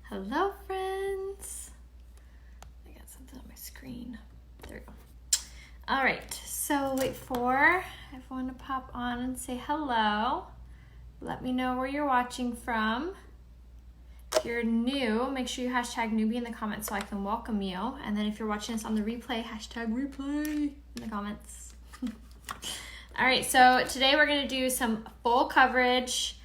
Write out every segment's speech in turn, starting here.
Hello, friends. I got something on my screen. There we go. All right, so wait for everyone to pop on and say hello. Let me know where you're watching from. If you're new, make sure you hashtag newbie in the comments so I can welcome you. And then if you're watching this on the replay, hashtag replay in the comments. All right, so today we're gonna do some full coverage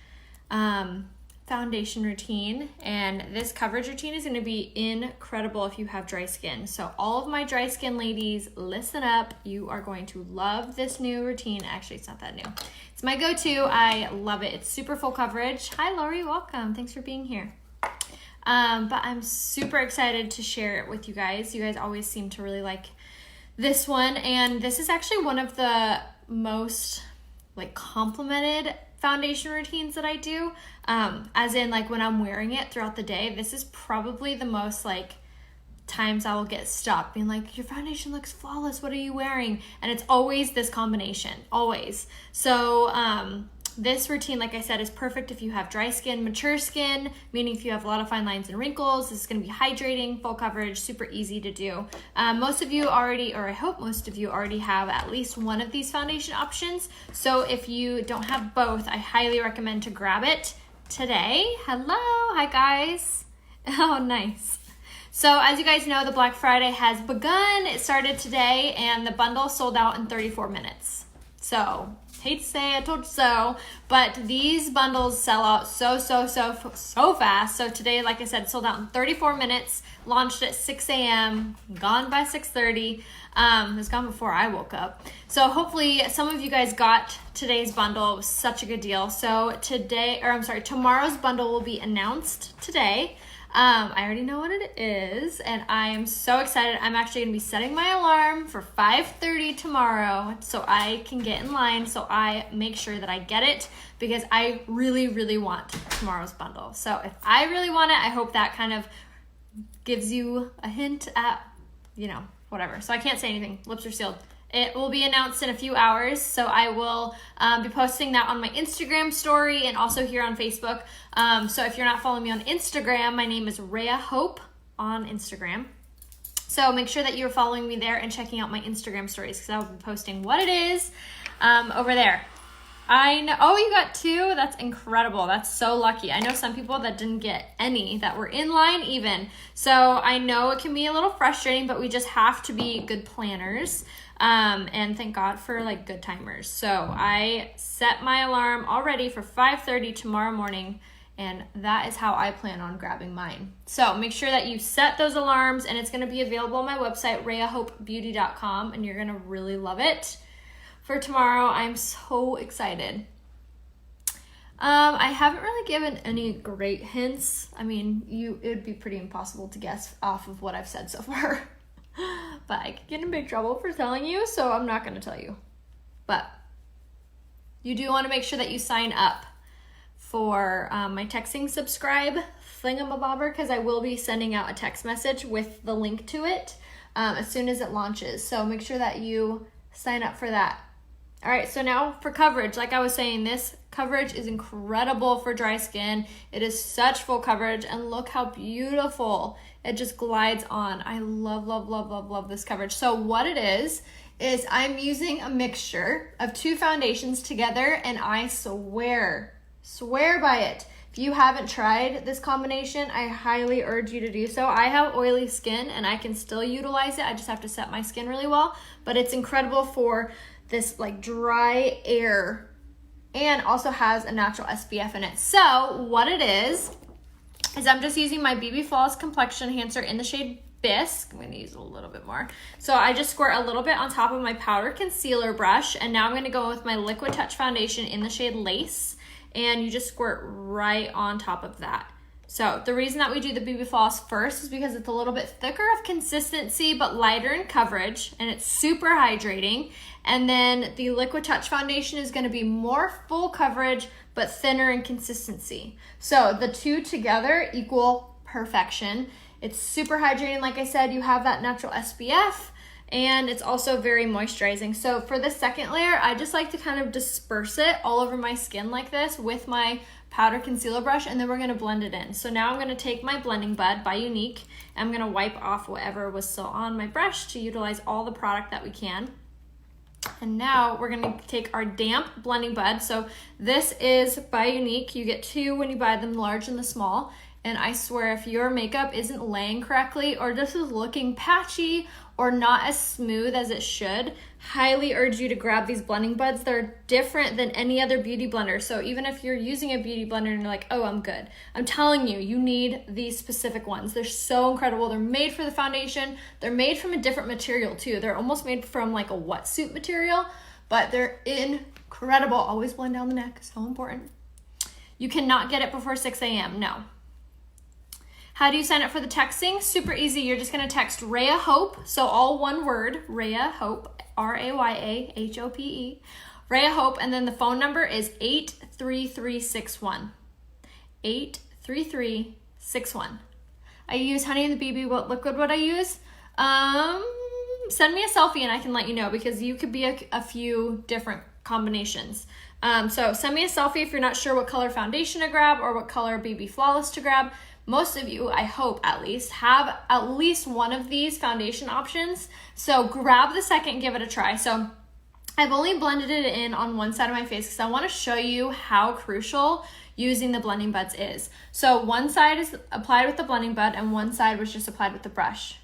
foundation routine, and this coverage routine is going to be incredible if you have dry skin. So all of my dry skin ladies, listen up. You are going to love this new routine. Actually, it's not that new. It's my go-to. I love it. It's super full coverage. Hi, Lori. Welcome. Thanks for being here. But I'm super excited to share it with you guys. You guys always seem to really like this one, and this is actually one of the most complimented foundation routines that I do, as in when I'm wearing it throughout the day. This is probably the most times I will get stopped being like, your foundation looks flawless, what are you wearing? And it's always this combination, always. So this routine, like I said, is perfect if you have dry skin, mature skin, meaning if you have a lot of fine lines and wrinkles. This is going to be hydrating, full coverage, super easy to do. Most of you already, or I hope most of you already have at least one of these foundation options. So if you don't have both, I highly recommend to grab it today. Hello, hi guys. Oh, nice. So as you guys know, the Black Friday has begun. It started today and the bundle sold out in 34 minutes. So hate to say I told you so, but these bundles sell out so fast. So today, like I said, sold out in 34 minutes, launched at 6 a.m., gone by 6:30. It was gone before I woke up. So hopefully some of you guys got today's bundle. It was such a good deal. So tomorrow's bundle will be announced today. I already know what it is, and I am so excited. I'm actually going to be setting my alarm for 5:30 tomorrow so I can get in line, so I make sure that I get it, because I really want tomorrow's bundle. So if I really want it, I hope that kind of gives you a hint at, whatever. So I can't say anything. Lips are sealed. It will be announced in a few hours, so I will be posting that on my Instagram story and also here on Facebook. So if you're not following me on Instagram, my name is Rhea Hope on Instagram. So make sure that you're following me there and checking out my Instagram stories, because I'll be posting what it is over there. I know. Oh, you got two? That's incredible. That's so lucky. I know some people that didn't get any, that were in line even. So I know it can be a little frustrating, but we just have to be good planners. And thank God for good timers. So I set my alarm already for 5:30 tomorrow morning, and that is how I plan on grabbing mine. So make sure that you set those alarms, and it's going to be available on my website, rheahopebeauty.com, and you're going to really love it. For tomorrow, I'm so excited. I haven't really given any great hints. I mean, it would be pretty impossible to guess off of what I've said so far. But I could get in big trouble for telling you, so I'm not going to tell you. But you do want to make sure that you sign up for my texting subscribe thingamabobber, because I will be sending out a text message with the link to it as soon as it launches. So make sure that you sign up for that. All right, so now for coverage. Like I was saying, this coverage is incredible for dry skin. It is such full coverage, and look how beautiful it just glides on. I love this coverage. So what it is I'm using a mixture of two foundations together, and I swear by it. If you haven't tried this combination, I highly urge you to do so. I have oily skin and I can still utilize it. I just have to set my skin really well, but it's incredible for this dry air, and also has a natural SPF in it. So what it is I'm just using my BB Flawless Complexion Enhancer in the shade Bisque. I'm going to use a little bit more. So I just squirt a little bit on top of my powder concealer brush, and now I'm going to go with my Liquid Touch Foundation in the shade Lace, and you just squirt right on top of that. So the reason that we do the BB Floss first is because it's a little bit thicker of consistency but lighter in coverage, and it's super hydrating. And then the Liquid Touch Foundation is going to be more full coverage but thinner in consistency. So the two together equal perfection. It's super hydrating. Like I said, you have that natural SPF, and it's also very moisturizing. So for the second layer, I just like to kind of disperse it all over my skin like this with my powder concealer brush, and then we're gonna blend it in. So now I'm gonna take my blending bud by Unique, and I'm gonna wipe off whatever was still on my brush to utilize all the product that we can. And now we're gonna take our damp blending bud. So this is by Unique. You get 2 when you buy them, large and the small. And I swear, if your makeup isn't laying correctly or just is looking patchy or not as smooth as it should, highly urge you to grab these blending buds. They're different than any other beauty blender. So even if you're using a beauty blender and you're like, oh, I'm good, I'm telling you, you need these specific ones. They're so incredible. They're made for the foundation. They're made from a different material too. They're almost made from like a wetsuit material, but they're incredible. Always blend down the neck, so important. You cannot get it before 6 a.m., no. How do you sign up for the texting? Super easy. You're just gonna text Raya Hope, so all one word, Raya Hope, R-A-Y-A-H-O-P-E, Raya Hope, and then the phone number is 83361. 83361. I use Honey and the BB. What liquid would I use? Send me a selfie and I can let you know, because you could be a few different combinations. So send me a selfie if you're not sure what color foundation to grab or what color BB Flawless to grab. Most of you, I hope at least, have at least one of these foundation options. So grab the second, give it a try. So I've only blended it in on one side of my face because I want to show you how crucial using the blending buds is. So one side is applied with the blending bud and one side was just applied with the brush.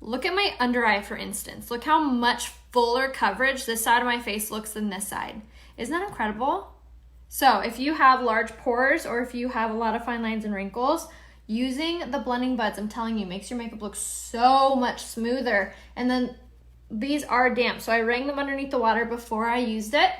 Look at my under eye, for instance. Look how much fuller coverage this side of my face looks than this side. Isn't that incredible? So if you have large pores or if you have a lot of fine lines and wrinkles, using the blending buds, I'm telling you, makes your makeup look so much smoother. And then these are damp, so I wring them underneath the water before I used it,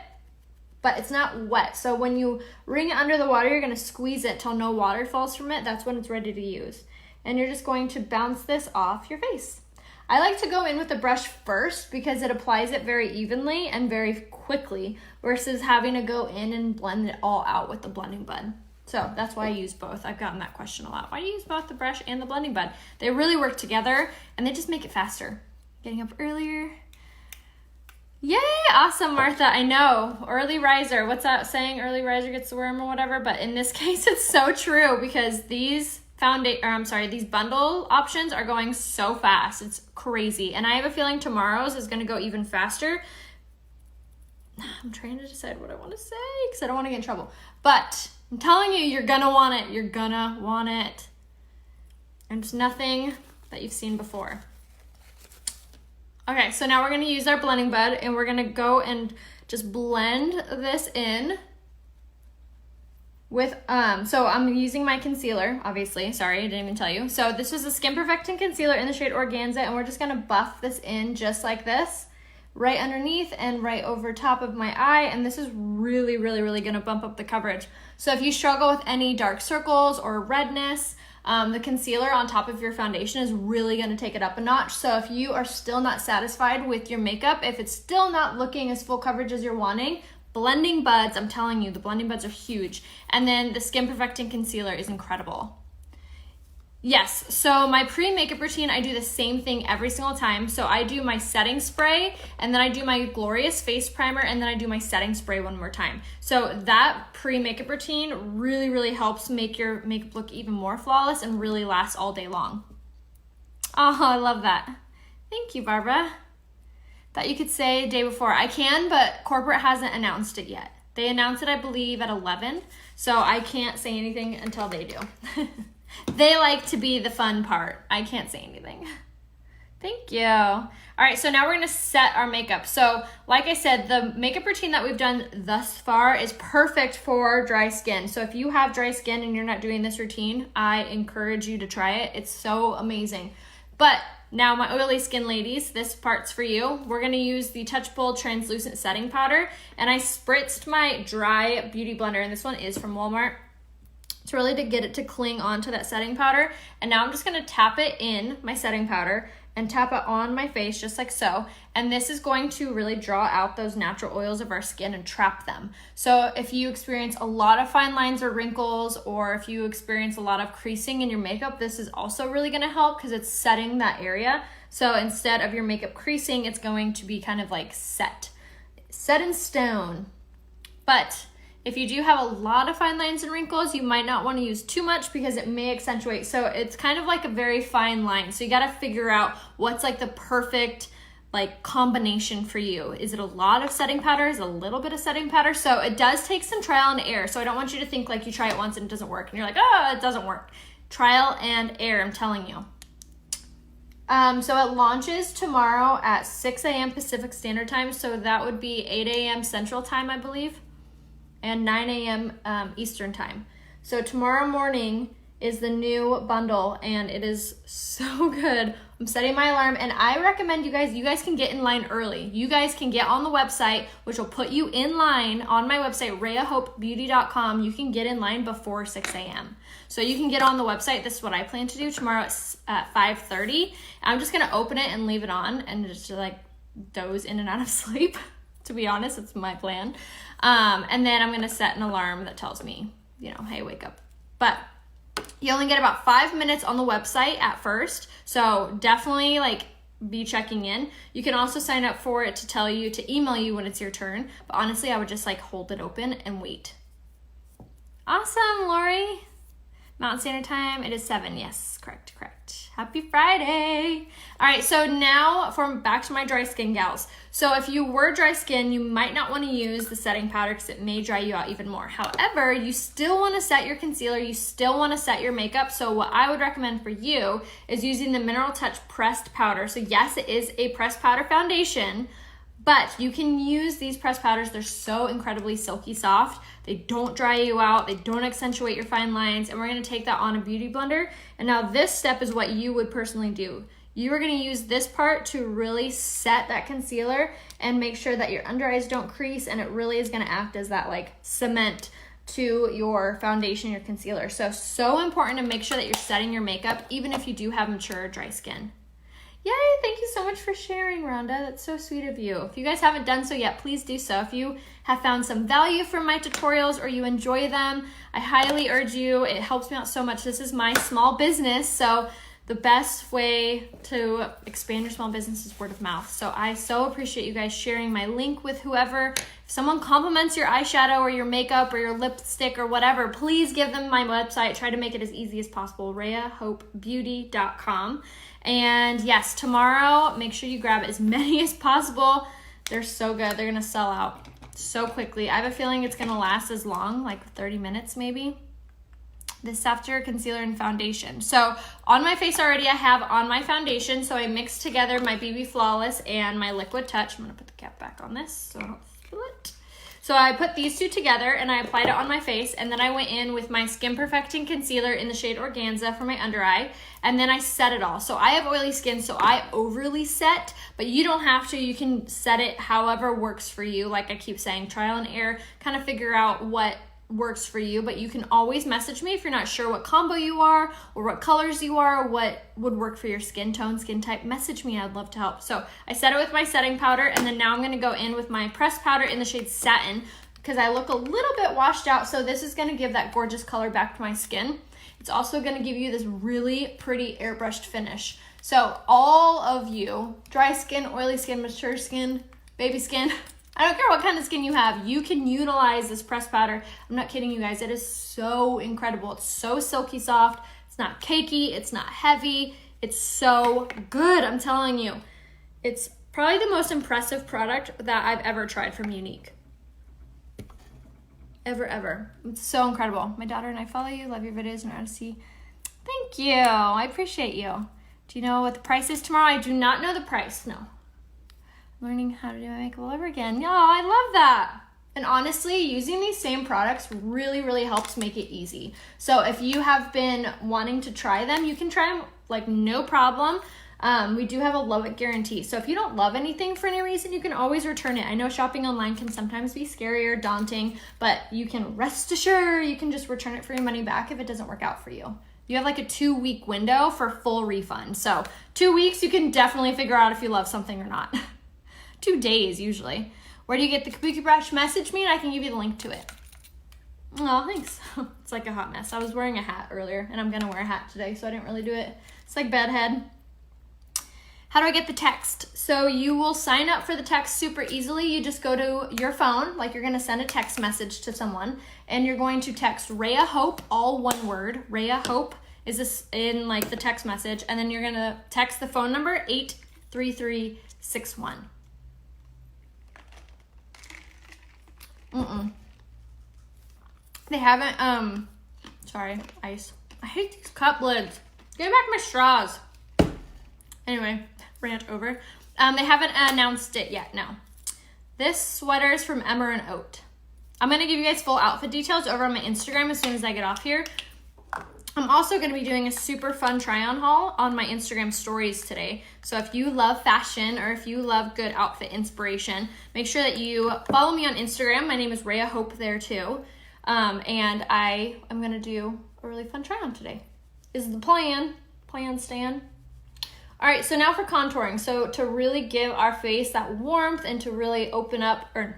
but it's not wet. So when you wring it under the water, you're gonna squeeze it till no water falls from it. That's when it's ready to use. And you're just going to bounce this off your face. I like to go in with the brush first because it applies it very evenly and very quickly versus having to go in and blend it all out with the blending bud. So that's why I use both. I've gotten that question a lot. Why do you use both the brush and the blending bud? They really work together and they just make it faster. Getting up earlier. Yay, awesome, Martha. I know, early riser. What's that saying? Early riser gets the worm or whatever. But in this case, it's so true because these these bundle options are going so fast. It's crazy. And I have a feeling tomorrow's is gonna go even faster. I'm trying to decide what I want to say because I don't want to get in trouble. But I'm telling you, you're gonna want it. You're gonna want it. And it's nothing that you've seen before. Okay, so now we're gonna use our blending bud and we're gonna go and just blend this in with, so I'm using my concealer, obviously. Sorry, I didn't even tell you. So this is a Skin Perfecting Concealer in the shade Organza, and we're just gonna buff this in just like this, right underneath and right over top of my eye. And this is really, really, really gonna bump up the coverage. So if you struggle with any dark circles or redness, the concealer on top of your foundation is really gonna take it up a notch. So if you are still not satisfied with your makeup, if it's still not looking as full coverage as you're wanting, blending buds, I'm telling you, the blending buds are huge. And then the Skin Perfecting Concealer is incredible. Yes, so my pre-makeup routine, I do the same thing every single time. So I do my setting spray, and then I do my Glorious Face Primer, and then I do my setting spray one more time. So that pre-makeup routine really, really helps make your makeup look even more flawless and really last all day long. Oh, I love that. Thank you, Barbara. Thought you could say day before. I can, but corporate hasn't announced it yet. They announced it, I believe, at 11, so I can't say anything until they do. They like to be the fun part. I can't say anything. Thank you. All right, so now we're gonna set our makeup. So like I said, the makeup routine that we've done thus far is perfect for dry skin. So if you have dry skin and you're not doing this routine, I encourage you to try it. It's so amazing. But now my oily skin ladies, this part's for you. We're gonna use the Touchable Translucent Setting Powder, and I spritzed my dry beauty blender, and this one is from Walmart. It's really to get it to cling onto that setting powder. And now I'm just gonna tap it in my setting powder and tap it on my face just like so. And this is going to really draw out those natural oils of our skin and trap them. So if you experience a lot of fine lines or wrinkles, or if you experience a lot of creasing in your makeup, this is also really gonna help because it's setting that area. So instead of your makeup creasing, it's going to be kind of like set in stone. But If you do have a lot of fine lines and wrinkles, you might not want to use too much because it may accentuate. So it's kind of like a very fine line. So you got to figure out what's like the perfect like combination for you. Is it a lot of setting powder? Is it a little bit of setting powder? So it does take some trial and error. So I don't want you to think like you try it once and it doesn't work and you're like, oh, it doesn't work. Trial and error, I'm telling you. So it launches tomorrow at 6 a.m. Pacific Standard Time. So that would be 8 a.m. Central Time, I believe, and 9 a.m. Eastern Time. So tomorrow morning is the new bundle and it is so good. I'm setting my alarm and I recommend you guys can get in line early. You guys can get on the website, which will put you in line on my website, RheaHopeBeauty.com. You can get in line before 6 a.m. So you can get on the website. This is what I plan to do tomorrow at 5:30. I'm just gonna open it and leave it on and just like doze in and out of sleep. To be honest, it's my plan. And then I'm gonna set an alarm that tells me, you know, hey, wake up. But you only get about 5 minutes on the website at first. So definitely like be checking in. You can also sign up for it to tell you to email you when it's your turn. But honestly, I would just like hold it open and wait. Awesome, Lori. Mountain Standard Time, it is 7. Yes, correct. Happy Friday. All right, so now back to my dry skin gals. So if you were dry skin, you might not want to use the setting powder because it may dry you out even more. However, you still want to set your concealer, you still want to set your makeup. So what I would recommend for you is using the Mineral Touch pressed powder. So yes, it is a pressed powder foundation, but you can use these pressed powders. They're so incredibly silky soft. They don't dry you out. They don't accentuate your fine lines. And we're going to take that on a beauty blender. And now this step is what you would personally do. You are going to use this part to really set that concealer and make sure that your under eyes don't crease. And it really is going to act as that like cement to your foundation, your concealer. So important to make sure that you're setting your makeup, even if you do have mature dry skin. Yay, thank you so much for sharing, Rhonda. That's so sweet of you. If you guys haven't done so yet, please do so. If you have found some value from my tutorials or you enjoy them, I highly urge you. It helps me out so much. This is my small business, so the best way to expand your small business is word of mouth. So I so appreciate you guys sharing my link with whoever. If someone compliments your eyeshadow or your makeup or your lipstick or whatever, please give them my website. Try to make it as easy as possible, RheaHopeBeauty.com. And yes, tomorrow, make sure you grab as many as possible. They're so good. They're gonna sell out so quickly. I have a feeling it's gonna last as long, like 30 minutes maybe. This after concealer and foundation. So on my face already, I have on my foundation. So I mixed together my BB Flawless and my Liquid Touch. I'm gonna put the cap back on this so I don't spill it. So I put these two together and I applied it on my face, and then I went in with my Skin Perfecting Concealer in the shade Organza for my under eye, and then I set it all. So I have oily skin, so I overly set, but you don't have to. You can set it however works for you. Like I keep saying, trial and error, kind of figure out what works for you, but you can always message me if you're not sure what combo you are or what colors you are or what would work for your skin tone, skin type. Message me, I'd love to help. So I set it with my setting powder, and then now I'm going to go in with my pressed powder in the shade Satin because I look a little bit washed out, so this is going to give that gorgeous color back to my skin. It's also going to give you this really pretty airbrushed finish. So all of you, dry skin, oily skin, mature skin, baby skin, I don't care what kind of skin you have, you can utilize this pressed powder. I'm not kidding you guys, it is so incredible. It's so silky soft, it's not cakey, it's not heavy, it's so good, I'm telling you. It's probably the most impressive product that I've ever tried from Younique. Ever. It's so incredible. My daughter and I follow you, love your videos, and want to see. Thank you, I appreciate you. Do you know what the price is tomorrow? I do not know the price, no. Learning how to do my makeup all over again. Oh, I love that. And honestly, using these same products really helps make it easy. So if you have been wanting to try them, you can try them like no problem. We do have a love it guarantee. So if you don't love anything for any reason, you can always return it. I know shopping online can sometimes be scary or daunting, but you can rest assured you can just return it for your money back if it doesn't work out for you. You have like a 2-week window for full refund. So 2 weeks, you can definitely figure out if you love something or not. 2 days usually. Where do you get the kabuki brush? Message me and I can give you the link to it. Oh, thanks. It's like a hot mess. I was wearing a hat earlier and I'm gonna wear a hat today, so I didn't really do it. It's like bedhead. How do I get the text? So you will sign up for the text super easily. You just go to your phone, like you're gonna send a text message to someone, and you're going to text Rhea Hope, all one word. Rhea Hope is this in like the text message, and then you're gonna text the phone number 83361. They haven't, sorry, ice. I hate these cup lids. Give back my straws. Anyway, rant over. They haven't announced it yet, no. This sweater is from Emmer and Oat. I'm gonna give you guys full outfit details over on my Instagram as soon as I get off here. I'm also gonna be doing a super fun try-on haul on my Instagram stories today. So if you love fashion or if you love good outfit inspiration, make sure that you follow me on Instagram. My name is Rhea Hope there too. And I am gonna do a really fun try-on today. Is the plan. Plan, Stan. All right, so now for contouring. So to really give our face that warmth and to really to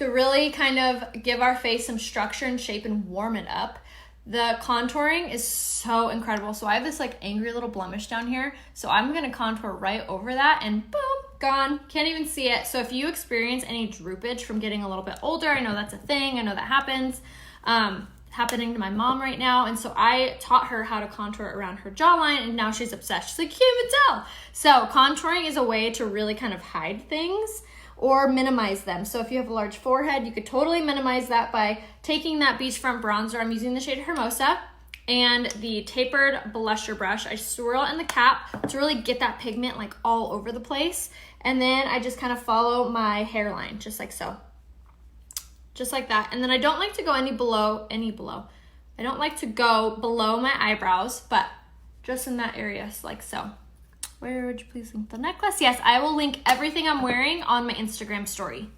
really kind of give our face some structure and shape and warm it up, the contouring is so incredible. So I have this like angry little blemish down here. So I'm gonna contour right over that and boom, gone. Can't even see it. So if you experience any droopage from getting a little bit older, I know that's a thing. I know that happens. Happening to my mom right now, and so I taught her how to contour around her jawline, and now she's obsessed. She's like, you can't even tell. So contouring is a way to really kind of hide things or minimize them. So if you have a large forehead, you could totally minimize that by taking that Beachfront bronzer. I'm using the shade Hermosa and the tapered blusher brush. I swirl it in the cap to really get that pigment like all over the place, and then I just kind of follow my hairline just like so. Just like that. And then I don't like to go any below. I don't like to go below my eyebrows, but just in that area, so like so. Where would you please link the necklace? Yes, I will link everything I'm wearing on my Instagram story.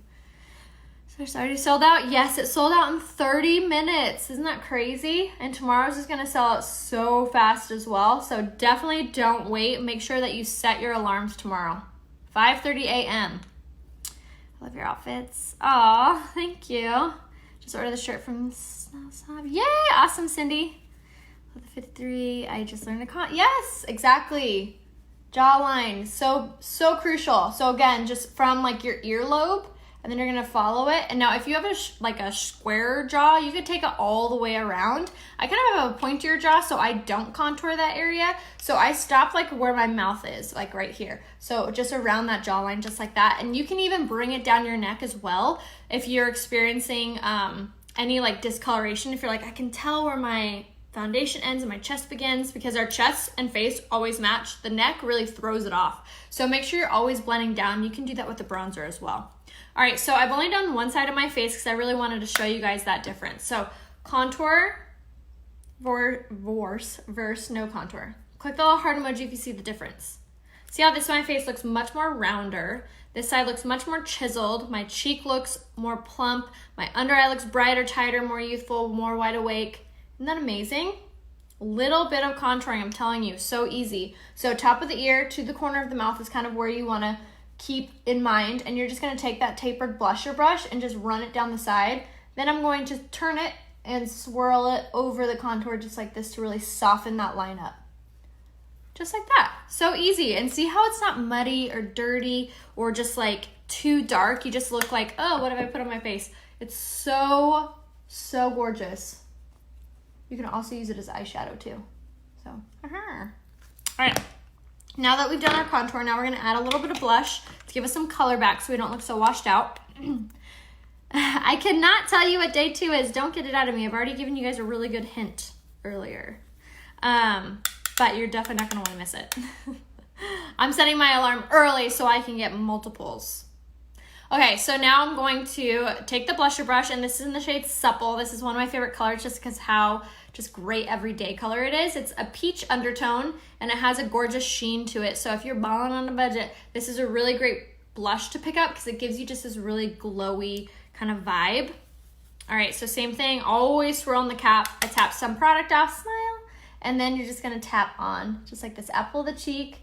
So it's already sold out? Yes, it sold out in 30 minutes. Isn't that crazy? And tomorrow's is gonna sell out so fast as well. So definitely don't wait. Make sure that you set your alarms tomorrow. 5:30 a.m. Love your outfits. Aw, thank you. Just ordered the shirt from Snowsab. Yay, awesome, Cindy. Love the 53. I just learned to yes, exactly. Jawline, so crucial. So again, just from like your earlobe, and then you're gonna follow it. And now if you have a square jaw, you could take it all the way around. I kind of have a pointier jaw, so I don't contour that area. So I stop like where my mouth is, like right here. So just around that jawline, just like that. And you can even bring it down your neck as well if you're experiencing any like discoloration. If you're like, I can tell where my foundation ends and my chest begins, because our chest and face always match. The neck really throws it off. So make sure you're always blending down. You can do that with the bronzer as well. All right, so I've only done one side of my face because I really wanted to show you guys that difference. So contour versus no contour. Click the little heart emoji if you see the difference. See how this my face looks much more rounder. This side looks much more chiseled. My cheek looks more plump. My under eye looks brighter, tighter, more youthful, more wide awake. Isn't that amazing? Little bit of contouring, I'm telling you, so easy. So top of the ear to the corner of the mouth is kind of where you want to keep in mind, and you're just going to take that tapered blusher brush and just run it down the side. Then I'm going to turn it and swirl it over the contour just like this to really soften that line up. Just like that. So easy. And see how it's not muddy or dirty or just like too dark. You just look like, oh, what have I put on my face? It's so gorgeous. You can also use it as eyeshadow too. So, all right. Now that we've done our contour, now we're gonna add a little bit of blush to give us some color back so we don't look so washed out. I cannot tell you what day 2 is. Don't get it out of me. I've already given you guys a really good hint earlier. But you're definitely not gonna wanna miss it. I'm setting my alarm early so I can get multiples. Okay, so now I'm going to take the blusher brush, and this is in the shade Supple. This is one of my favorite colors just because how just great everyday color it is. It's a peach undertone, and it has a gorgeous sheen to it. So if you're balling on a budget, this is a really great blush to pick up because it gives you just this really glowy kind of vibe. All right, so same thing, always swirl in the cap. I tap some product off, smile, and then you're just gonna tap on, just like this, apple of the cheek,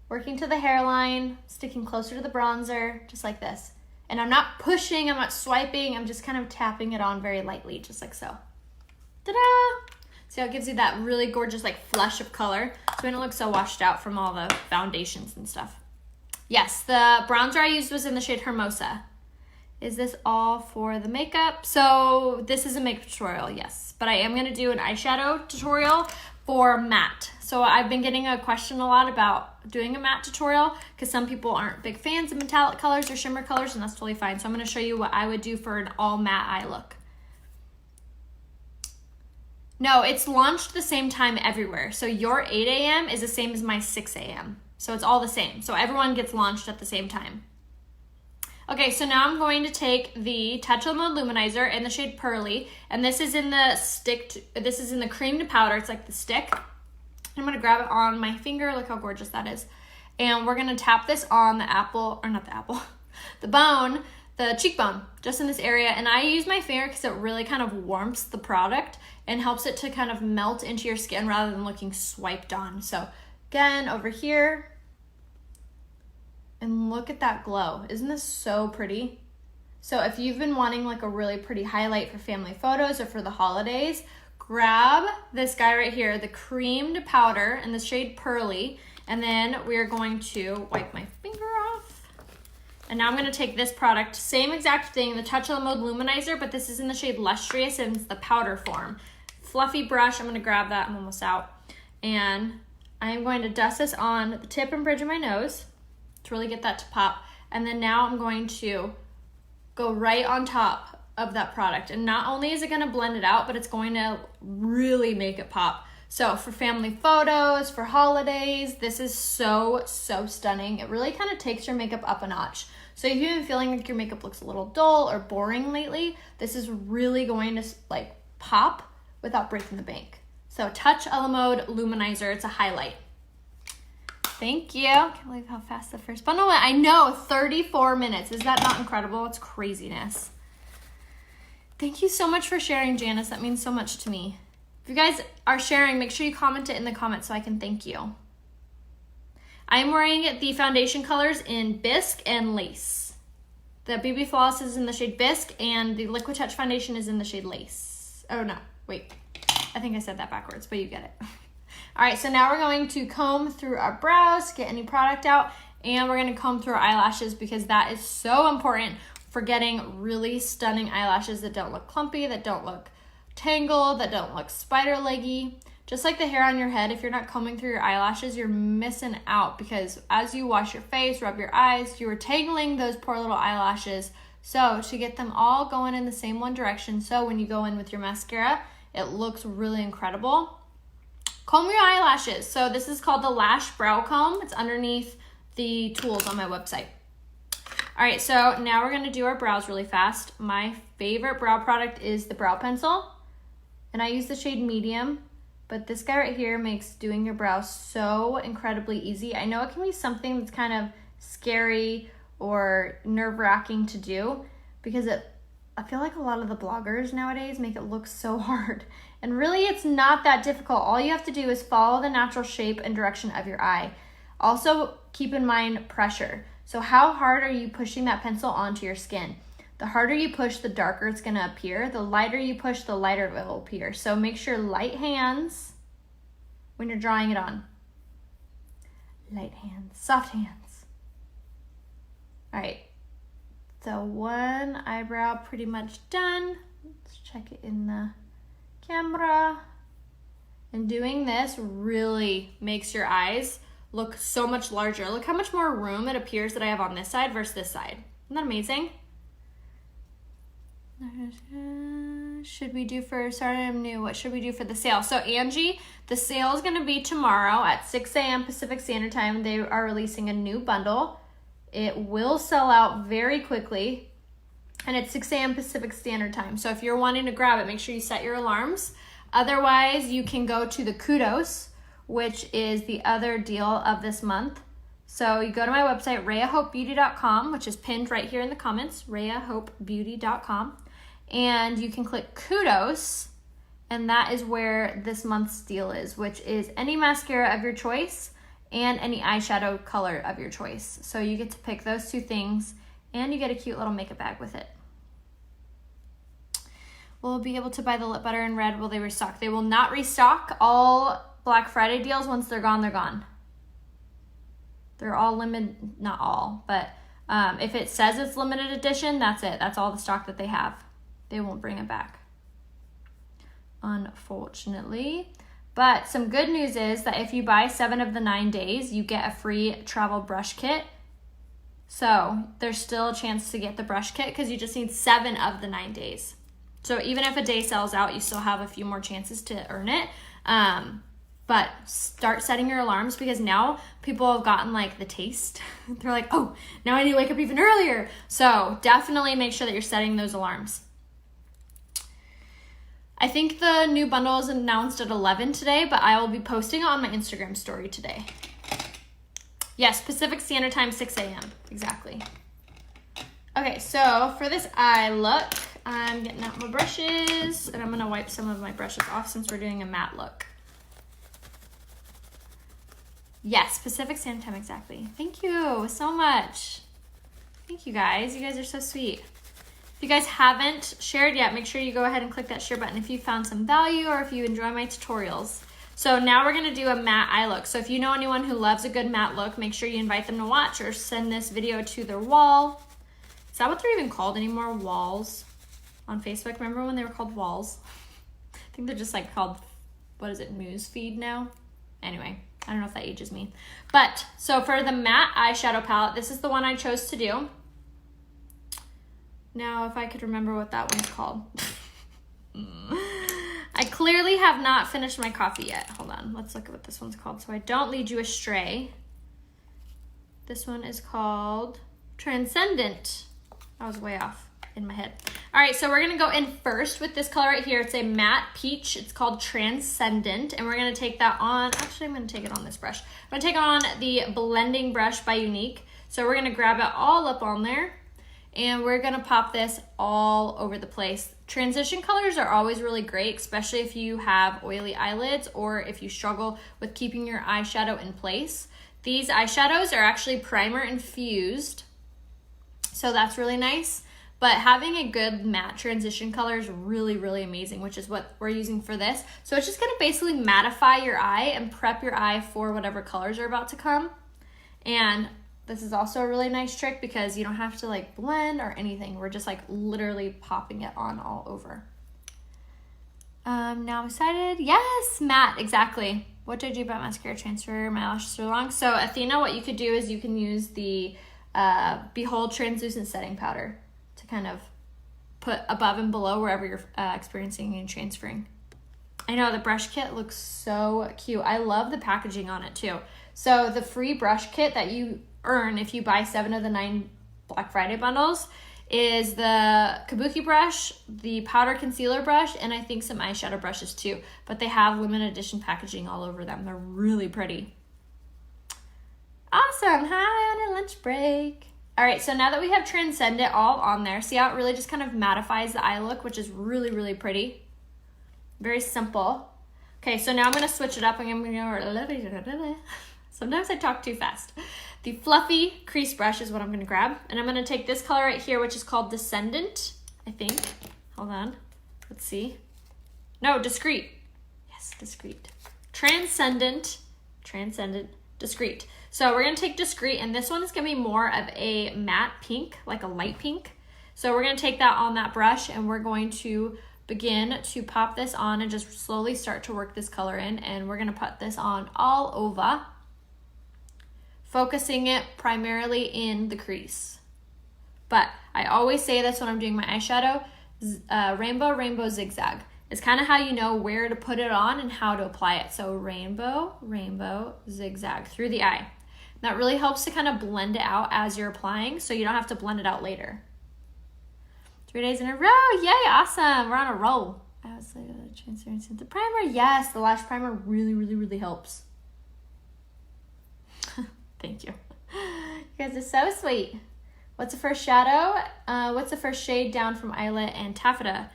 working to the hairline, sticking closer to the bronzer, just like this. And I'm not pushing, I'm not swiping, I'm just kind of tapping it on very lightly, just like so. Ta-da! See how it gives you that really gorgeous like flush of color. So I don't look so washed out from all the foundations and stuff. Yes, the bronzer I used was in the shade Hermosa. Is this all for the makeup? So this is a makeup tutorial, yes. But I am gonna do an eyeshadow tutorial for matte. So I've been getting a question a lot about doing a matte tutorial because some people aren't big fans of metallic colors or shimmer colors, and that's totally fine. So I'm gonna show you what I would do for an all matte eye look. No, it's launched the same time everywhere. So your 8 a.m. is the same as my 6 a.m. So it's all the same. So everyone gets launched at the same time. Okay, so now I'm going to take the Touch of Mode Luminizer in the shade Pearly, and this is in the this is in the cream to powder. It's like the stick. I'm gonna grab it on my finger. Look how gorgeous that is. And we're gonna tap this on the the bone, the cheekbone, just in this area. And I use my finger because it really kind of warms the product and helps it to kind of melt into your skin rather than looking swiped on. So again, over here. And look at that glow. Isn't this so pretty? So if you've been wanting like a really pretty highlight for family photos or for the holidays, grab this guy right here, the creamed powder in the shade Pearly, and then we're going to wipe my finger off. And now I'm gonna take this product, same exact thing, the Touch of the Mode Luminizer, but this is in the shade Lustrous and it's the powder form. Fluffy brush, I'm gonna grab that, I'm almost out. And I'm going to dust this on the tip and bridge of my nose to really get that to pop. And then now I'm going to go right on top of that product. And not only is it gonna blend it out, but it's going to really make it pop. So for family photos, for holidays, this is so, so stunning. It really kind of takes your makeup up a notch. So if you've been feeling like your makeup looks a little dull or boring lately, this is really going to like pop without breaking the bank. So Touch of the Mode Luminizer, it's a highlight. Thank you. Can't believe how fast the first bundle went. I know, 34 minutes. Is that not incredible? It's craziness. Thank you so much for sharing, Janice. That means so much to me. If you guys are sharing, make sure you comment it in the comments so I can thank you. I'm wearing the foundation colors in Bisque and Lace. The BB Flawless is in the shade Bisque and the Liquid Touch foundation is in the shade Lace. Oh no, wait. I think I said that backwards, but you get it. All right, so now we're going to comb through our brows, get any product out, and we're gonna comb through our eyelashes because that is so important for getting really stunning eyelashes that don't look clumpy, that don't look tangled, that don't look spider leggy. Just like the hair on your head, if you're not combing through your eyelashes, you're missing out because as you wash your face, rub your eyes, you are tangling those poor little eyelashes. So to get them all going in the same one direction, so when you go in with your mascara, it looks really incredible. Comb your eyelashes. So this is called the Lash Brow Comb. It's underneath the tools on my website. All right, so now we're gonna do our brows really fast. My favorite brow product is the brow pencil, and I use the shade medium, but this guy right here makes doing your brows so incredibly easy. I know it can be something that's kind of scary or nerve-wracking to do because I feel like a lot of the bloggers nowadays make it look so hard. And really, it's not that difficult. All you have to do is follow the natural shape and direction of your eye. Also, keep in mind pressure. So how hard are you pushing that pencil onto your skin? The harder you push, the darker it's gonna appear. The lighter you push, the lighter it will appear. So make sure light hands when you're drawing it on. Light hands, soft hands. All right, so one eyebrow pretty much done. Let's check it in the camera. And doing this really makes your eyes look so much larger. Look how much more room it appears that I have on this side versus this side. Isn't that amazing? Should we do for, sorry I'm new, what should we do for the sale? So Angie, the sale is gonna be tomorrow at 6 a.m. Pacific Standard Time. They are releasing a new bundle. It will sell out very quickly, and it's 6 a.m. Pacific Standard Time. So if you're wanting to grab it, make sure you set your alarms. Otherwise, you can go to the Kudos, which is the other deal of this month. So you go to my website, rayahopebeauty.com, which is pinned right here in the comments, rayahopebeauty.com, and you can click Kudos, and that is where this month's deal is, which is any mascara of your choice and any eyeshadow color of your choice. So you get to pick those two things, and you get a cute little makeup bag with it. We'll be able to buy the lip butter in red. Will they restock? They will not restock. All Black Friday deals. Once they're gone, they're gone. They're all limited, not all, but if it says it's limited edition, that's it. That's all the stock that they have. They won't bring it back, unfortunately. But some good news is that if you buy 7 of the 9 days, you get a free travel brush kit. So there's still a chance to get the brush kit because you just need 7 of the 9 days. So even if a day sells out, you still have a few more chances to earn it. But start setting your alarms because now people have gotten like the taste. They're like, oh, now I need to wake up even earlier. So definitely make sure that you're setting those alarms. I think the new bundle is announced at 11 today, but I will be posting it on my Instagram story today. Yes, Pacific Standard Time, 6 a.m. Exactly. Okay, so for this eye look, I'm getting out my brushes, and I'm going to wipe some of my brushes off since we're doing a matte look. Yes, Pacific Standard Time, exactly. Thank you so much. Thank you guys. You guys are so sweet. If you guys haven't shared yet, make sure you go ahead and click that share button if you found some value or if you enjoy my tutorials. So now we're gonna do a matte eye look. So if you know anyone who loves a good matte look, make sure you invite them to watch or send this video to their wall. Is that what they're even called anymore? Walls on Facebook? Remember when they were called walls? I think they're just like called, what is it, Muse feed now? Anyway, I don't know if that ages me. But, so for the matte eyeshadow palette, this is the one I chose to do. Now, if I could remember what that one's called. I clearly have not finished my coffee yet. Hold on, let's look at what this one's called so I don't lead you astray. This one is called Transcendent. I was way off in my head. All right, so we're gonna go in first with this color right here. It's a matte peach. It's called Transcendent, and we're gonna take that on. Actually, I'm gonna take it on this brush. I'm gonna take on the blending brush by Unique. So we're gonna grab it all up on there, and we're gonna pop this all over the place. Transition colors are always really great, especially if you have oily eyelids or if you struggle with keeping your eyeshadow in place. These eyeshadows are actually primer infused, so that's really nice. But having a good matte transition color is really, really amazing, which is what we're using for this. So it's just gonna basically mattify your eye and prep your eye for whatever colors are about to come. And this is also a really nice trick because you don't have to like blend or anything. We're just like literally popping it on all over. Now I'm excited. Yes, matte, exactly. What did I do about mascara transfer? My lashes are long. So Athena, what you could do is you can use the Behold Translucent Setting Powder to kind of put above and below wherever you're experiencing and transferring. I know the brush kit looks so cute. I love the packaging on it too. So the free brush kit that you earn if you buy 7 of the 9 Black Friday bundles is the kabuki brush, the powder concealer brush, and I think some eyeshadow brushes too. But they have limited edition packaging all over them. They're really pretty. Awesome. Hi on our lunch break. All right, so now that we have Transcendent all on there, see how it really just kind of mattifies the eye look, which is really, really pretty. Very simple. Okay, so now I'm going to switch it up. I'm going to go... Sometimes I talk too fast. The fluffy crease brush is what I'm going to grab. And I'm going to take this color right here, which is called Descendant, I think. Hold on. Let's see. No, Discreet. Yes, Discreet. Transcendent, Discreet. So we're going to take Discreet, and this one is going to be more of a matte pink, like a light pink. So we're going to take that on that brush, and we're going to begin to pop this on and just slowly start to work this color in. And we're going to put this on all over, focusing it primarily in the crease. But I always say this when I'm doing my eyeshadow, rainbow, rainbow, zigzag. It's kind of how you know where to put it on and how to apply it. So rainbow, rainbow, zigzag through the eye. That really helps to kind of blend it out as you're applying so you don't have to blend it out later. 3 days in a row, yay, awesome, we're on a roll. I was like, translucent the primer, yes, the lash primer really, really, really helps. Thank you. You guys are so sweet. What's the first shadow? What's the first shade down from Eyelet and Taffeta?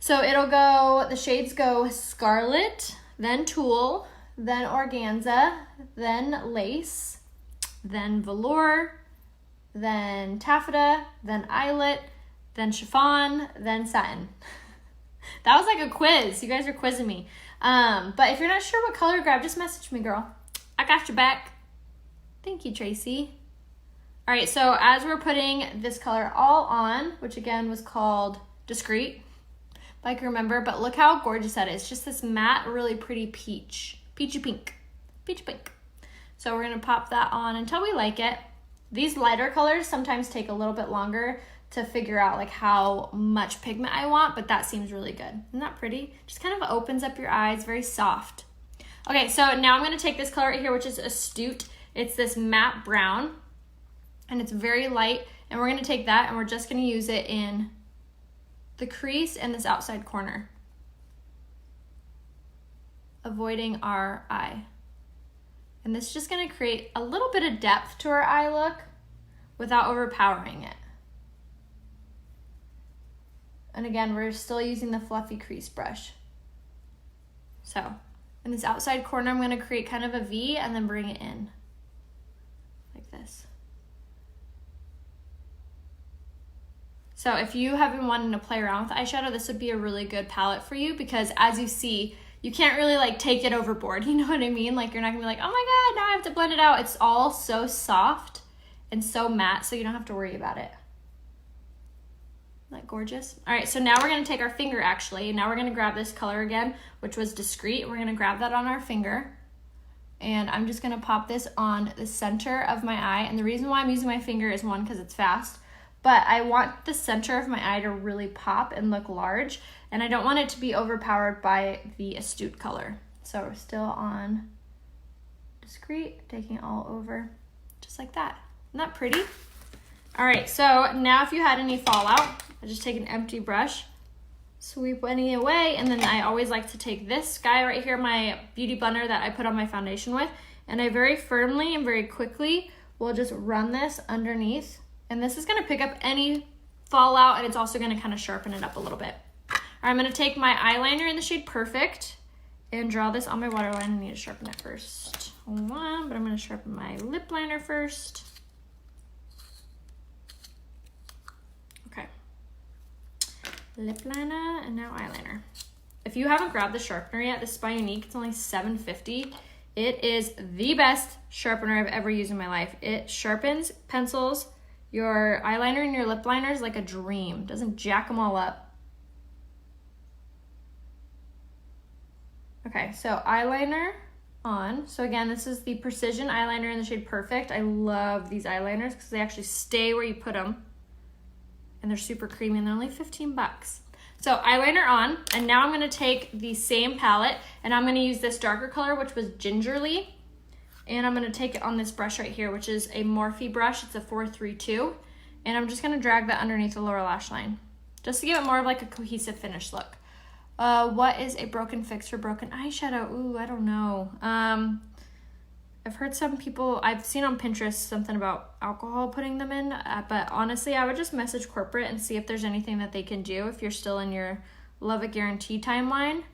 So it'll go, the shades go Scarlet, then Tulle, then Organza, then Lace, then Velour, then Taffeta, then Eyelet, then Chiffon, then Satin. That was like a quiz. You guys are quizzing me. But if you're not sure what color to grab, just message me, girl. I got your back. Thank you, Tracy. All right, so as we're putting this color all on, which again was called Discreet, if I can remember, but look how gorgeous that is. Just this matte, really pretty peachy pink. So we're gonna pop that on until we like it. These lighter colors sometimes take a little bit longer to figure out like how much pigment I want, but that seems really good. Isn't that pretty? Just kind of opens up your eyes, very soft. Okay, so now I'm gonna take this color right here, which is Astute. It's this matte brown, and it's very light, and we're gonna take that and we're just gonna use it in the crease and this outside corner, avoiding our eye. And this is just gonna create a little bit of depth to our eye look without overpowering it. And again, we're still using the fluffy crease brush. So in this outside corner, I'm gonna create kind of a V and then bring it in like this. So if you have been wanting to play around with eyeshadow, this would be a really good palette for you, because as you see, you can't really like take it overboard, you know what I mean? Like you're not gonna be like, oh my God, now I have to blend it out. It's all so soft and so matte, so you don't have to worry about it. Isn't that gorgeous? All right, so now we're gonna take our finger actually, and now we're gonna grab this color again, which was Discreet. We're gonna grab that on our finger, and I'm just gonna pop this on the center of my eye. And the reason why I'm using my finger is one, because it's fast, but I want the center of my eye to really pop and look large, and I don't want it to be overpowered by the Astute color. So we're still on Discreet, taking it all over, just like that. Isn't that pretty? All right, so now if you had any fallout, I just take an empty brush, sweep any away, and then I always like to take this guy right here, my beauty blender that I put on my foundation with, and I very firmly and very quickly will just run this underneath. And this is gonna pick up any fallout, and it's also gonna kind of sharpen it up a little bit. All right, I'm gonna take my eyeliner in the shade Perfect and draw this on my waterline. I need to sharpen it first. Hold on, but I'm gonna sharpen my lip liner first. Okay. Lip liner and now eyeliner. If you haven't grabbed the sharpener yet, this is by Unique. It's only $7.50. It is the best sharpener I've ever used in my life. It sharpens pencils, your eyeliner and your lip liner is like a dream. Doesn't jack them all up. Okay, so eyeliner on. So again, this is the Precision eyeliner in the shade Perfect. I love these eyeliners because they actually stay where you put them. And they're super creamy, and they're only 15 bucks. So eyeliner on, and now I'm gonna take the same palette, and I'm gonna use this darker color, which was Gingerly. And I'm gonna take it on this brush right here, which is a Morphe brush. It's a 432. And I'm just gonna drag that underneath the lower lash line, just to give it more of like a cohesive finish look. What is a broken fix for broken eyeshadow? Ooh, I don't know. I've heard some people, I've seen on Pinterest something about alcohol putting them in, but honestly, I would just message corporate and see if there's anything that they can do if you're still in your Love It Guarantee timeline.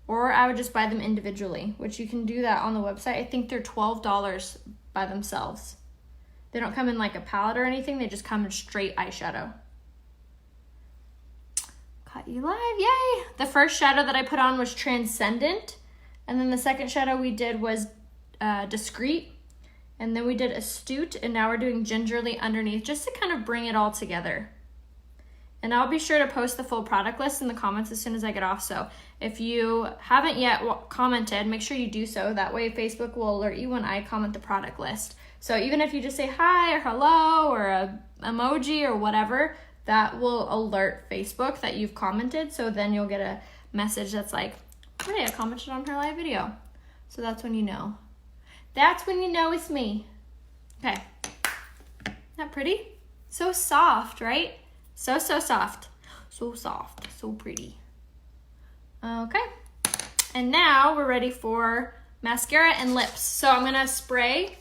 Or I would just buy them individually, which you can do that on the website. I think they're $12 by themselves. They don't come in like a palette or anything. They just come in straight eyeshadow. Caught you live, yay! The first shadow that I put on was Transcendent. And then the second shadow we did was Discreet. And then we did Astute. And now we're doing Gingerly underneath, just to kind of bring it all together. And I'll be sure to post the full product list in the comments as soon as I get off. So if you haven't yet commented, make sure you do so. That way Facebook will alert you when I comment the product list. So even if you just say hi or hello or a emoji or whatever, that will alert Facebook that you've commented. So then you'll get a message that's like, hey, I commented on her live video. So that's when you know. That's when you know it's me. Okay. Isn't that pretty? So soft, right? So soft. So soft. So pretty. Okay. And now we're ready for mascara and lips. So I'm going to spray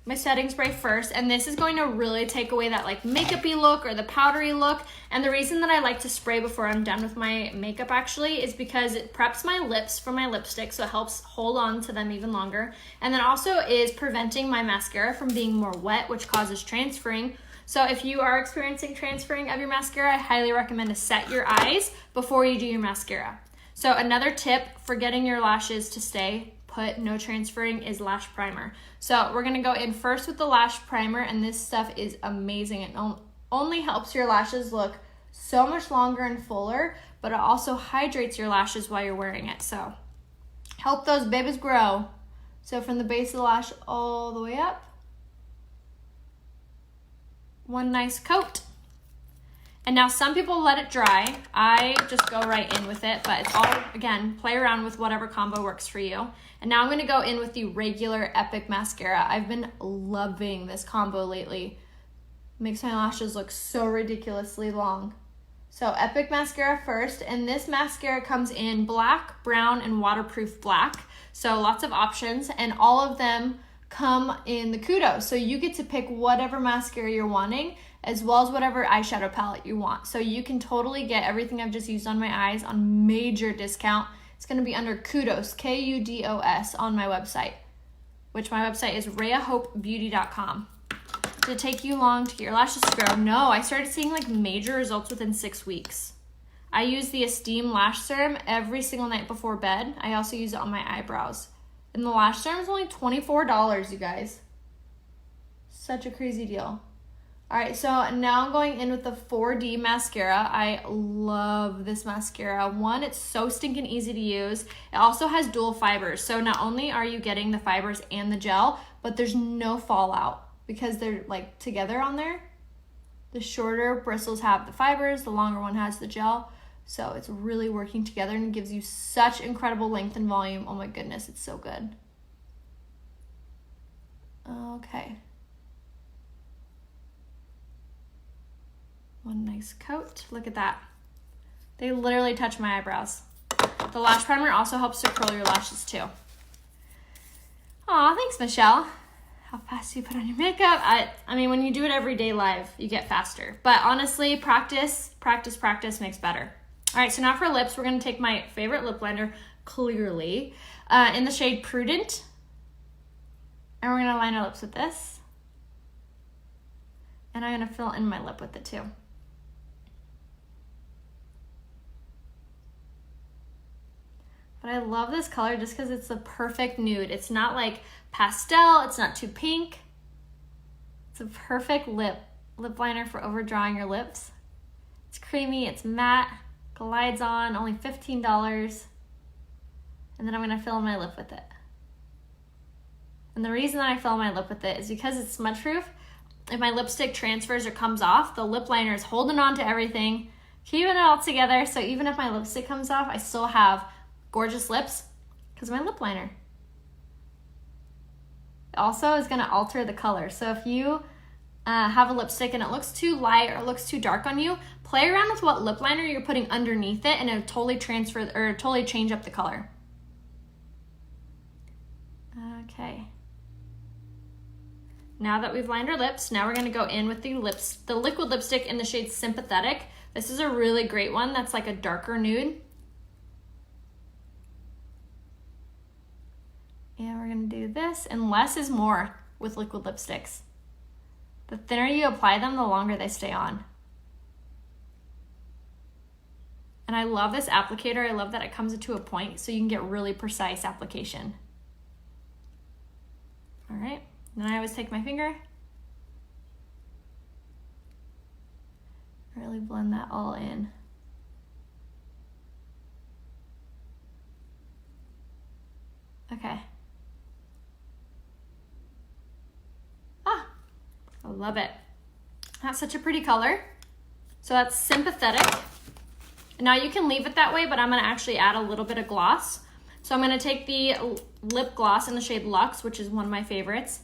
my setting spray first, and this is going to really take away that like makeup-y look or the powdery look. And the reason that I like to spray before I'm done with my makeup actually is because it preps my lips for my lipstick, so it helps hold on to them even longer. And then also is preventing my mascara from being more wet, which causes transferring. So if you are experiencing transferring of your mascara, I highly recommend to set your eyes before you do your mascara. So another tip for getting your lashes to stay put, no transferring, is lash primer. So we're gonna go in first with the lash primer, and this stuff is amazing. It only helps your lashes look so much longer and fuller, but it also hydrates your lashes while you're wearing it. So help those babies grow. So from the base of the lash all the way up. One nice coat. And now some people let it dry. I just go right in with it, but it's all, again, play around with whatever combo works for you. And now I'm gonna go in with the regular Epic mascara. I've been loving this combo lately. Makes my lashes look so ridiculously long. So Epic mascara first, and this mascara comes in black, brown, and waterproof black. So lots of options, and all of them come in the Kudos. So you get to pick whatever mascara you're wanting, as well as whatever eyeshadow palette you want. So you can totally get everything I've just used on my eyes on major discount. It's gonna be under Kudos, Kudos, on my website, which my website is RheaHopeBeauty.com. Did it take you long to get your lashes to grow? No, I started seeing like major results within 6 weeks. I use the Esteem Lash Serum every single night before bed. I also use it on my eyebrows. And the lash serum is only $24, you guys. Such a crazy deal. All right, so now I'm going in with the 4D mascara. I love this mascara. One, it's so stinking easy to use. It also has dual fibers. So not only are you getting the fibers and the gel, but there's no fallout because they're like together on there. The shorter bristles have the fibers, the longer one has the gel. So it's really working together and it gives you such incredible length and volume. Oh my goodness, it's so good. Okay. One nice coat. Look at that. They literally touch my eyebrows. The lash primer also helps to curl your lashes too. Aw, thanks, Michelle. How fast do you put on your makeup? I mean, when you do it every day live, you get faster. But honestly, practice makes better. All right, so now for lips, we're gonna take my favorite lip liner, Clearly, in the shade Prudent. And we're gonna line our lips with this. And I'm gonna fill in my lip with it too. But I love this color just because it's the perfect nude. It's not like pastel, it's not too pink. It's a perfect lip liner for overdrawing your lips. It's creamy, it's matte, glides on, only $15. And then I'm gonna fill my lip with it. And the reason that I fill my lip with it is because it's smudge proof. If my lipstick transfers or comes off, the lip liner is holding on to everything, keeping it all together. So even if my lipstick comes off, I still have gorgeous lips because of my lip liner. It also is gonna alter the color. So if you have a lipstick and it looks too light or it looks too dark on you, play around with what lip liner you're putting underneath it and it'll totally transfer or totally change up the color. Okay. Now that we've lined our lips, now we're gonna go in with the liquid lipstick in the shade Sympathetic. This is a really great one that's like a darker nude. And we're gonna do this, and less is more with liquid lipsticks. The thinner you apply them, the longer they stay on. And I love this applicator. I love that it comes to a point so you can get really precise application. All right, then I always take my finger, really blend that all in. Okay. I love it. That's such a pretty color. So that's Sympathetic. And now you can leave it that way, but I'm gonna actually add a little bit of gloss. So I'm gonna take the lip gloss in the shade Luxe, which is one of my favorites.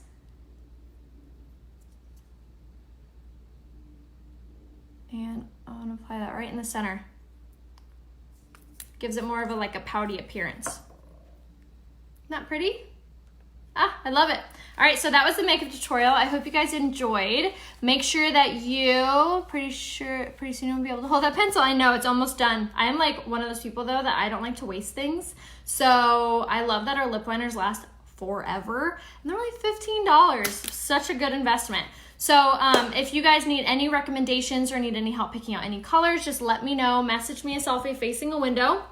And I'm gonna apply that right in the center. Gives it more of a like a pouty appearance. Isn't that pretty? Ah, I love it. All right, so that was the makeup tutorial. I hope you guys enjoyed. Make sure that you, pretty soon you'll be able to hold that pencil. I know, it's almost done. I am like one of those people though that I don't like to waste things. So I love that our lip liners last forever. And they're only $15. Such a good investment. So if you guys need any recommendations or need any help picking out any colors, just let me know. Message me a selfie facing a window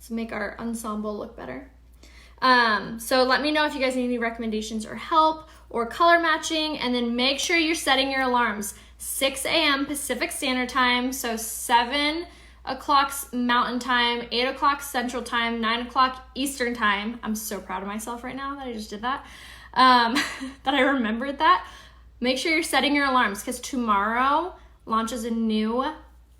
to make our ensemble look better. So let me know if you guys need any recommendations or help or color matching, and then make sure you're setting your alarms. 6 a.m. Pacific Standard Time, so 7 o'clock Mountain Time, 8 o'clock Central Time, 9 o'clock Eastern Time. I'm so proud of myself right now that I just did that, that I remembered that. Make sure you're setting your alarms because tomorrow launches a new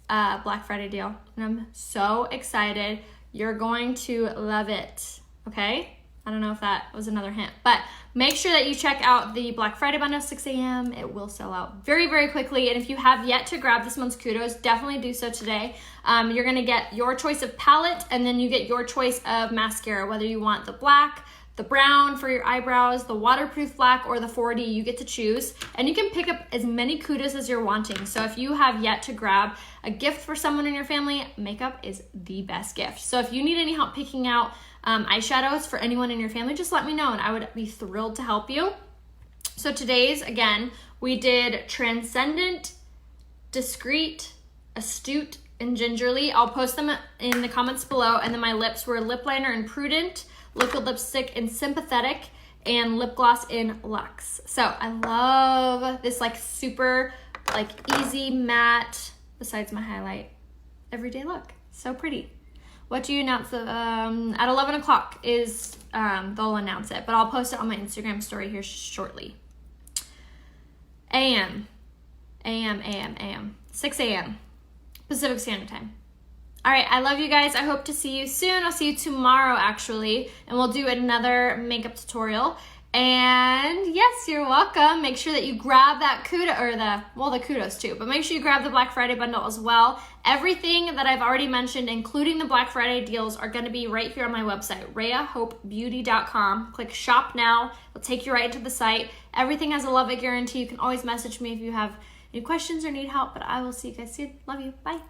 Black Friday deal, and I'm so excited. You're going to love it, okay? I don't know if that was another hint, but make sure that you check out the Black Friday bundle, 6 a.m. It will sell out very, very quickly, and if you have yet to grab this month's kudos, definitely do so today. You're gonna get your choice of palette, and then you get your choice of mascara, whether you want the black, the brown for your eyebrows, the waterproof black, or the 4D, you get to choose. And you can pick up as many kudos as you're wanting. So if you have yet to grab a gift for someone in your family, makeup is the best gift. So if you need any help picking out eyeshadows for anyone in your family, just let me know and I would be thrilled to help you. So today's, again, we did Transcendent, Discreet, Astute, and Gingerly. I'll post them in the comments below. And then my lips were Lipliner and Prudent, liquid lipstick in Sympathetic, and lip gloss in Luxe. So I love this like super like easy matte, besides my highlight, everyday look. So pretty. What do you announce? At 11 o'clock is, they'll announce it, but I'll post it on my Instagram story here shortly. AM, 6 a.m. Pacific Standard Time. All right, I love you guys. I hope to see you soon. I'll see you tomorrow, actually, and we'll do another makeup tutorial. And yes, you're welcome. Make sure that you grab that kudos, or the kudos too, but make sure you grab the Black Friday bundle as well. Everything that I've already mentioned, including the Black Friday deals, are gonna be right here on my website, RheaHopeBeauty.com. Click shop now. It'll take you right to the site. Everything has a love it guarantee. You can always message me if you have any questions or need help, but I will see you guys soon. Love you. Bye.